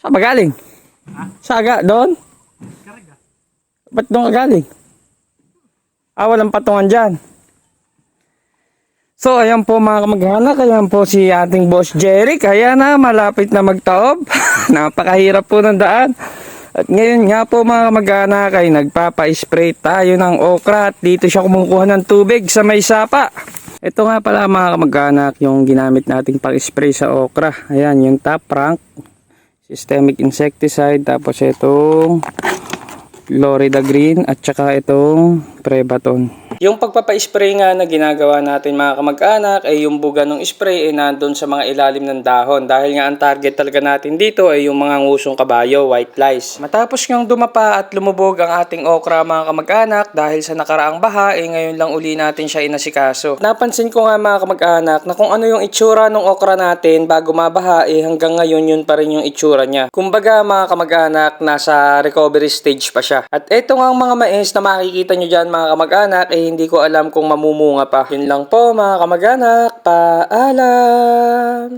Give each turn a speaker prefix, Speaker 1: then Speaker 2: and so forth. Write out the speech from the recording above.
Speaker 1: Saan ba galing?
Speaker 2: Ha?
Speaker 1: Saga, doon?
Speaker 2: Karga.
Speaker 1: Ba't doon ka galing? Walang patungan dyan. So, ayan po mga kamag-anak, ayan po si ating boss Jeric. Ayan na, malapit na magtaob. Napakahirap po ng daan. At ngayon nga po mga kamag-anak ay nagpapa-spray tayo ng okra at dito siya kumukuha ng tubig sa may sapa. Ito nga pala mga kamag-anak yung ginamit nating pang-spray sa okra. Ayan, yung top rank. Systemic insecticide, tapos itong Florida Green at saka itong Prebaton. Yung pagpapa-spray nga na ginagawa natin mga kamag-anak ay yung buga ng spray ay nandun sa mga ilalim ng dahon dahil nga ang target talaga natin dito ay yung mga ngusong kabayo, white flies. Matapos ngang dumapa at lumubog ang ating okra mga kamag-anak dahil sa nakaraang baha ay ngayon lang uli natin siya inasikaso. Napansin ko nga mga kamag-anak na kung ano yung itsura ng okra natin bago mabaha ay hanggang ngayon yun pa rin yung itsura niya. Kumbaga mga kamag-anak nasa recovery stage pa siya. At eto nga ang mga mais na makikita nyo dyan mga kamag-anak ay hindi ko alam kung mamumunga pa. Yun lang po mga kamag-anak. Paalam!